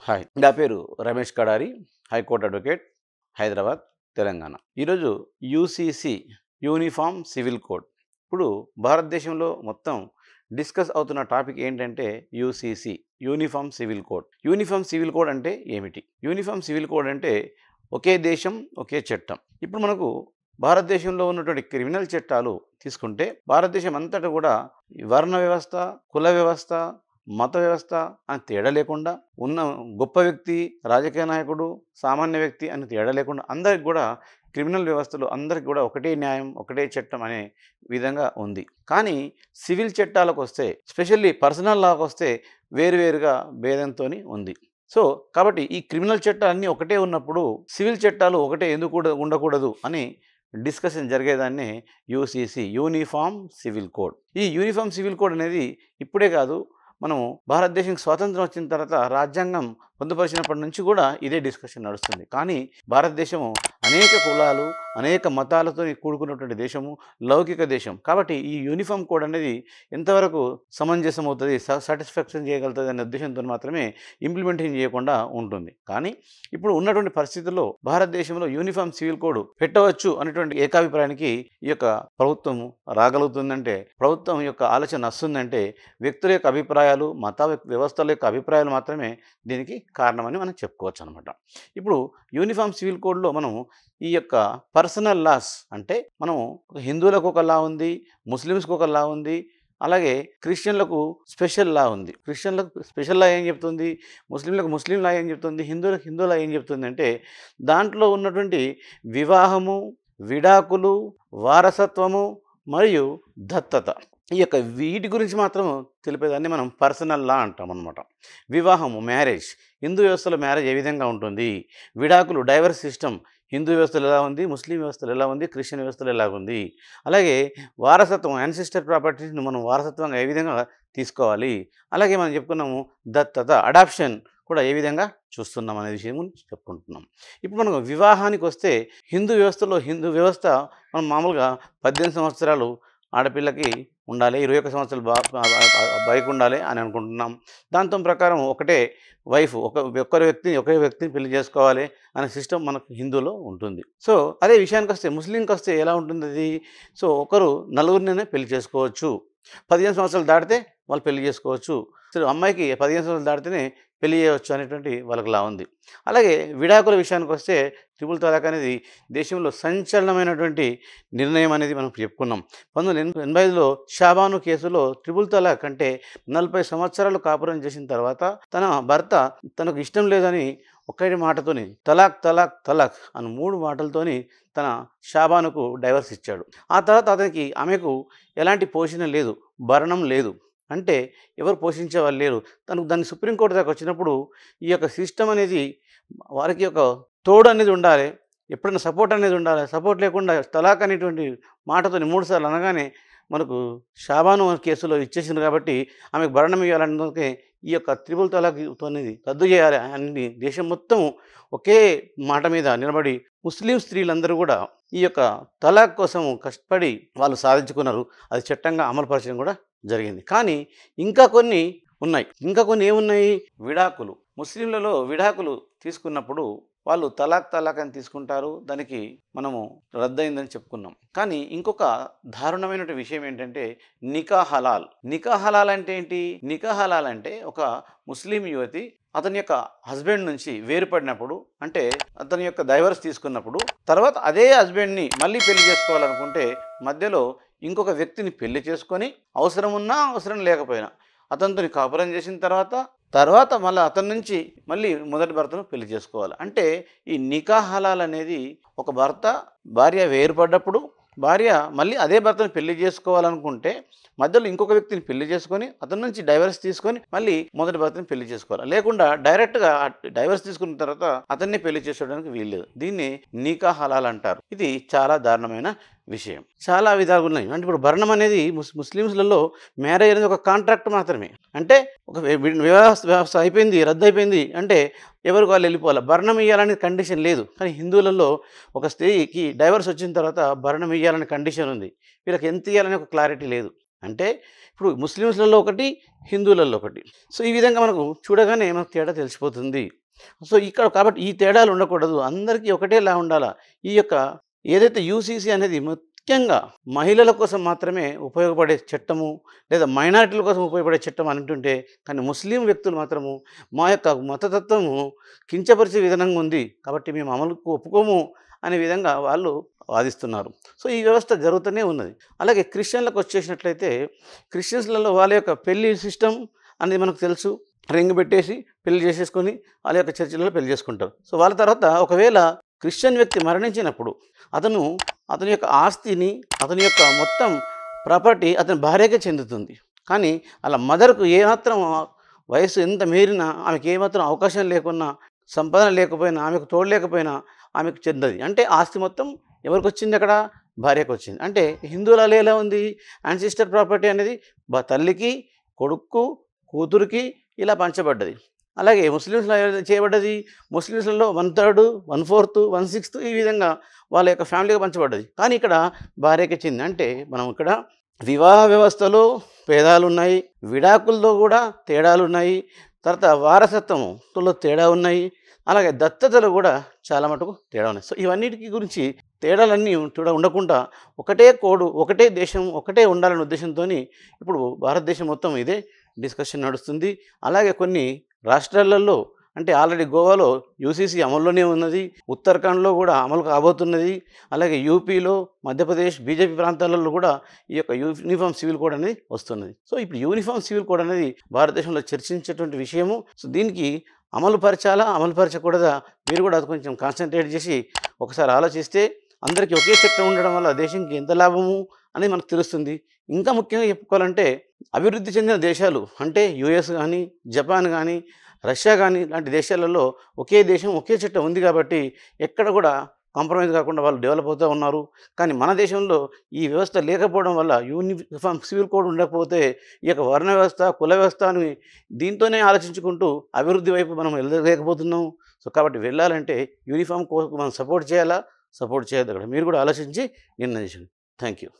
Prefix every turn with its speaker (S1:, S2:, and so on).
S1: Hi. నా పేరు Ramesh Kadari, high court advocate, Hyderabad, Telangana. ఈరోజు యూసీసీ యూనిఫామ్ సివిల్ కోడ్. ఇప్పుడు భారతదేశంలో మొత్తం డిస్కస్ అవుతున్న టాపిక్ ఏంటంటే UCC uniform civil code. Uniform civil code అంటే ఏమిటి? యూనిఫామ్ సివిల్ కోడ్ అంటే ఒకే దేశం, ఒకే చట్టం. ఇప్పుడు మనకు భారతదేశంలో ఉన్నటువంటి క్రిమినల్ చట్టాలు తీసుకుంటే భారతదేశం అంతటా కూడా వర్ణ వ్యవస్థ, కుల వ్యవస్థ, మత వ్యవస్థ అని తేడా లేకుండా ఉన్న గొప్ప వ్యక్తి, రాజకీయ నాయకుడు, సామాన్య వ్యక్తి అని తేడా లేకుండా అందరికి కూడా క్రిమినల్ వ్యవస్థలో అందరికి కూడా ఒకటే న్యాయం, ఒకటే చట్టం అనే విధంగా ఉంది. కానీ సివిల్ చట్టాలకు వస్తే, స్పెషల్లీ పర్సనల్ లాకి వస్తే వేరువేరుగా భేదంతో ఉంది. సో కాబట్టి ఈ క్రిమినల్ చట్టాలన్నీ ఒకటే ఉన్నప్పుడు సివిల్ చట్టాలు ఒకటే ఎందుకు ఉండకూడదు అని డిస్కషన్ జరిగేదాన్ని యూసీసీ యూనిఫామ్ సివిల్ కోడ్. ఈ యూనిఫామ్ సివిల్ కోడ్ అనేది ఇప్పుడే కాదు, మనము భారతదేశానికి స్వాతంత్రం వచ్చిన తర్వాత రాజ్యాంగం పొందుపరిచినప్పటి నుంచి కూడా ఇదే డిస్కషన్ నడుస్తుంది. కానీ భారతదేశము అనేక కులాలు, అనేక మతాలతో కూడుకున్నటువంటి దేశము, లౌకిక దేశం. కాబట్టి ఈ యూనిఫామ్ కోడ్ అనేది ఎంతవరకు సమంజసం అవుతుంది, సాటిస్ఫాక్షన్ చేయగలుగుతుంది అనే ఉద్దేశంతో మాత్రమే ఇంప్లిమెంటేషన్ చేయకుండా ఉంటుంది. కానీ ఇప్పుడు ఉన్నటువంటి పరిస్థితుల్లో భారతదేశంలో యూనిఫామ్ సివిల్ కోడ్ పెట్టవచ్చు అనేటువంటి ఏకాభిప్రాయానికి ఈ యొక్క ప్రభుత్వం రాగలుగుతుందంటే, ప్రభుత్వం యొక్క ఆలోచన వస్తుందంటే వ్యక్తుల యొక్క అభిప్రాయాలు, మత వ్యవస్థల యొక్క అభిప్రాయాలు మాత్రమే దీనికి కారణమని మనం చెప్పుకోవచ్చు అనమాట. ఇప్పుడు యూనిఫామ్ సివిల్ కోడ్లో మనం ఈ యొక్క పర్సనల్ లాస్ అంటే మనము హిందువులకు ఒక లా ఉంది, ముస్లిమ్స్కి ఒక లా ఉంది, అలాగే క్రిస్టియన్లకు స్పెషల్ లా ఉంది. క్రిస్టియన్లకు స్పెషల్ లా ఏం చెప్తుంది, ముస్లింలకు ముస్లిం లా ఏం చెప్తుంది, హిందువులకు హిందూ లా ఏం చెప్తుంది అంటే దాంట్లో ఉన్నటువంటి వివాహము, విడాకులు, వారసత్వము మరియు దత్తత, ఈ యొక్క వీటి గురించి మాత్రం తెలిపేదాన్ని మనం పర్సనల్ లా అంటాం అన్నమాట. వివాహము, మ్యారేజ్, హిందూ వ్యవస్థలో మ్యారేజ్ ఏ విధంగా ఉంటుంది, విడాకులు, డైవర్స్ సిస్టమ్ హిందూ వ్యవస్థలో ఎలా ఉంది, ముస్లిం వ్యవస్థలో ఎలా ఉంది, క్రిస్టియన్ వ్యవస్థలో ఎలా ఉంది, అలాగే వారసత్వం, యాన్సిస్టర్ ప్రాపర్టీస్ని మనం వారసత్వంగా ఏ విధంగా తీసుకోవాలి, అలాగే మనం చెప్పుకున్నాము దత్తత, అడాప్షన్ కూడా ఏ విధంగా చూస్తున్నాం అనే విషయం గురించి చెప్పుకుంటున్నాం. ఇప్పుడు మనం వివాహానికి వస్తే హిందూ వ్యవస్థలో హిందూ వ్యవస్థ మనం మామూలుగా 18 సంవత్సరాలు ఆడపిల్లకి ఉండాలి, 21 సంవత్సరాలు అబ్బాయికి ఉండాలి అని అనుకుంటున్నాం. దాంతో ప్రకారం ఒకటే వైఫ్, ఒకే వ్యక్తిని పెళ్లి చేసుకోవాలి అనే సిస్టమ్ మనకు హిందూలో ఉంటుంది. సో అదే విషయానికి వస్తే ముస్లింకి వస్తే ఎలా ఉంటుంది అది? సో ఒకరు నలుగురినే పెళ్లి చేసుకోవచ్చు, 15 సంవత్సరాలు దాటితే వాళ్ళు పెళ్లి చేసుకోవచ్చు, సో అమ్మాయికి 15 సంవత్సరాలు దాటితేనే పెళ్లి చేయవచ్చు అనేటువంటి వాళ్ళకి లా ఉంది. అలాగే విడాకుల విషయానికి వస్తే ట్రిపుల్ తలాక్ అనేది దేశంలో సంచలనమైనటువంటి నిర్ణయం అనేది మనం చెప్పుకున్నాం. 1985లో షాబాను కేసులో ట్రిపుల్ తలాక్ అంటే 40 సంవత్సరాలు కాపురం చేసిన తర్వాత తన భర్త తనకు ఇష్టం లేదని ఒక్కటి మాటతోని తలాక్ తలాక్ తలాక్ అని 3 మాటలతోని తన షాబానుకు డైవర్స్ ఇచ్చాడు. ఆ తర్వాత ఆమెకు ఎలాంటి పోషణ లేదు, భరణం లేదు, అంటే ఎవరు పోషించే వాళ్ళు లేరు. దాన్ని సుప్రీంకోర్టు దాకా వచ్చినప్పుడు ఈ యొక్క సిస్టమ్ అనేది వారికి ఒక తోడు అనేది ఉండాలి, ఎప్పుడైనా సపోర్ట్ అనేది ఉండాలి. సపోర్ట్ లేకుండా తలాక్ అనేటువంటి మాటతోని 3 సార్లు అనగానే మనకు షాబాను కేసులో ఇచ్చేసింది. కాబట్టి ఆమెకు భరణం ఇవ్వాలన్నదే ఈ యొక్క త్రిపుల్ తలాక్తో అనేది రద్దు చేయాలి అని దేశం మొత్తం ఒకే మాట మీద నిలబడి ముస్లిం స్త్రీలందరూ కూడా ఈ యొక్క తలాక్ కోసం కష్టపడి వాళ్ళు సాధించుకున్నారు. అది చట్టంగా అమలుపరచడం కూడా జరిగింది. కానీ ఇంకా కొన్ని ఉన్నాయి. ఏమున్నాయి? విడాకులు. ముస్లింలలో విడాకులు తీసుకున్నప్పుడు వాళ్ళు తలాక్ అని తీసుకుంటారు, దానికి మనము రద్దయిందని చెప్పుకున్నాం. కానీ ఇంకొక దారుణమైన విషయం ఏంటంటే నికా హలాల్. నికా హలాల్ అంటే ఏంటి? నికా హలాల్ అంటే ఒక ముస్లిం యువతి అతని యొక్క హస్బెండ్ నుంచి వేరుపడినప్పుడు, అంటే అతని యొక్క డైవర్స్ తీసుకున్నప్పుడు తర్వాత అదే హస్బెండ్ని మళ్ళీ పెళ్లి చేసుకోవాలనుకుంటే మధ్యలో ఇంకొక వ్యక్తిని పెళ్లి చేసుకొని అవసరం ఉన్నా అవసరం లేకపోయినా అతనితో కాపురం చేసిన తర్వాత మళ్ళీ అతని నుంచి మళ్ళీ మొదటి భర్తను పెళ్లి చేసుకోవాలి. అంటే ఈ నికా హలాల్ అనేది ఒక భార్య వేరుపడ్డప్పుడు భార్య మళ్ళీ అదే భర్తను పెళ్లి చేసుకోవాలనుకుంటే మధ్యలో ఇంకొక వ్యక్తిని పెళ్లి చేసుకొని అతని నుంచి డైవర్స్ తీసుకొని మళ్ళీ మొదటి భర్తని పెళ్లి చేసుకోవాలి. లేకుండా డైరెక్ట్గా డైవర్స్ తీసుకున్న తర్వాత అతన్ని పెళ్లి చేసుకోవడానికి వీల్లేదు. దీన్ని నికా హలాల్ అంటారు. ఇది చాలా దారుణమైన విషయం. చాలా విధాలుగా ఉన్నాయి. అంటే ఇప్పుడు భరణం అనేది ముస్లిమ్స్లలో మ్యారేజ్ అనేది ఒక కాంట్రాక్ట్ మాత్రమే. అంటే ఒక వ్యవస్థ అయిపోయింది, రద్దు అయిపోయింది అంటే ఎవరికి వాళ్ళు వెళ్ళిపోవాలి, భరణం ఇవ్వాలనే కండిషన్ లేదు. కానీ హిందువులలో ఒక స్త్రీకి డైవర్స్ వచ్చిన తర్వాత భరణం ఇవ్వాలనే కండిషన్ ఉంది. వీళ్ళకి ఎంత ఇవ్వాలనే ఒక క్లారిటీ లేదు. అంటే ఇప్పుడు ముస్లిమ్స్‌లలో ఒకటి, హిందువులలో ఒకటి. సో, ఈ విధంగా మనకు చూడగానే మనకు తేడా తెలిసిపోతుంది. సో, ఇక్కడ కాబట్టి ఈ తేడాలు ఉండకూడదు. అందరికీ ఒకటేలా ఉండాలా. ఈ యొక్క ఏదైతే యూసీసీ అనేది ముఖ్యంగా మహిళల కోసం మాత్రమే ఉపయోగపడే చట్టము, లేదా మైనారిటీల కోసం ఉపయోగపడే చట్టం అని అంటుంటే, కానీ ముస్లిం వ్యక్తులు మాత్రము మా యొక్క మతతత్వము కించపరిచే విధానంగా ఉంది. కాబట్టి మేము అమలుకు ఒప్పుకోము అనే విధంగా వాళ్ళు వాదిస్తున్నారు. సో, ఈ వ్యవస్థ జరుగుతూనే ఉన్నది. అలాగే క్రిస్టియన్‌లకు వచ్చేసినట్లయితే క్రిస్టియన్స్‌లలో వాళ్ళ యొక్క పెళ్లి సిస్టమ్ అనేది మనకు తెలుసు. రింగ్ పెట్టేసి పెళ్లి చేసేసుకొని వాళ్ళ యొక్క చర్చిలలో పెళ్లి చేసుకుంటారు. సో, వాళ్ళ తర్వాత ఒకవేళ క్రిస్టియన్ వ్యక్తి మరణించినప్పుడు అతని యొక్క ఆస్తిని, అతని యొక్క మొత్తం ప్రాపర్టీ అతని భార్యకే చెందుతుంది. కానీ అలా మదర్‌కు ఏమాత్రం వయస్సు ఎంత మీరినా, ఆమెకి ఏమాత్రం అవకాశం లేకున్నా, సంపాదన లేకపోయినా, ఆమెకు తోడు లేకపోయినా ఆమెకు చెందది. అంటే ఆస్తి మొత్తం ఎవరికొచ్చింది అక్కడ? భార్యకొచ్చింది. అంటే హిందువులలో ఎలా ఉంది? యాన్సిస్టర్ ప్రాపర్టీ అనేది తల్లికి, కొడుక్కు, కూతురికి ఇలా పంచబడ్డది. అలాగే ముస్లిమ్స్‌లో ఎలా చేయబడ్డది? ముస్లిమ్స్‌లలో 1/3, 1/4, 1/6 ఈ విధంగా వాళ్ళ యొక్క ఫ్యామిలీగా పంచబడ్డది. కానీ ఇక్కడ భార్యకి చెందింది. అంటే మనం ఇక్కడ వివాహ వ్యవస్థలో భేదాలున్నాయి, విడాకుల్లో కూడా తేడాలున్నాయి, తర్వాత వారసత్వంలో తేడా ఉన్నాయి, అలాగే దత్తతలో కూడా చాలా మటుకు తేడా ఉన్నాయి. సో, ఇవన్నిటికి గురించి తేడాలన్నీ ఉండకుండా ఒకటే కోడు, ఒకటే దేశం, ఒకటే ఉండాలనే ఉద్దేశంతోని ఇప్పుడు భారతదేశం మొత్తం ఇదే డిస్కషన్ నడుస్తుంది. అలాగే కొన్ని రాష్ట్రాలలో అంటే ఆల్రెడీ గోవాలో యూసీసీ అమల్లోనే ఉన్నది. ఉత్తరాఖండ్‌లో కూడా అమలు కాబోతున్నది. అలాగే యూపీలో, మధ్యప్రదేశ్, బీజేపీ ప్రాంతాలలో కూడా ఈ యొక్క యూనిఫామ్ సివిల్ కోడ్ అనేది వస్తున్నది. సో, ఇప్పుడు యూనిఫామ్ సివిల్ కోడ్ అనేది భారతదేశంలో చర్చించేటువంటి విషయము. సో, దీనికి అమలు పరచాలా, అమలు పరచకూడదా? మీరు కూడా అది కొంచెం కాన్సంట్రేట్ చేసి ఒకసారి ఆలోచిస్తే అందరికీ ఒకే చట్టం ఉండడం వల్ల దేశంకి ఎంత లాభము అనేది మనకు తెలుస్తుంది. ఇంకా ముఖ్యంగా చెప్పుకోవాలంటే అభివృద్ధి చెందిన దేశాలు అంటే యూఎస్ కానీ, జపాన్ కానీ, రష్యా కానీ లాంటి దేశాలలో ఒకే దేశం, ఒకే చట్టం ఉంది కాబట్టి ఎక్కడ కూడా కాంప్రమైజ్ కాకుండా వాళ్ళు డెవలప్ అవుతూ ఉన్నారు. కానీ మన దేశంలో ఈ వ్యవస్థ లేకపోవడం వల్ల యూనిఫామ్ సివిల్ కోడ్ ఉండకపోతే ఈ యొక్క వర్ణ వ్యవస్థ, కుల వ్యవస్థ అని దీంతోనే ఆలోచించుకుంటూ అభివృద్ధి వైపు మనం వెళ్ళలేకపోతున్నాం. సో, కాబట్టి వెళ్ళాలంటే యూనిఫామ్ కోడ్‌కు మనం సపోర్ట్ చేయాలా? సపోర్ట్ చేయొద్దా? మీరు కూడా ఆలోచించి నిర్ణయించండి. Thank you.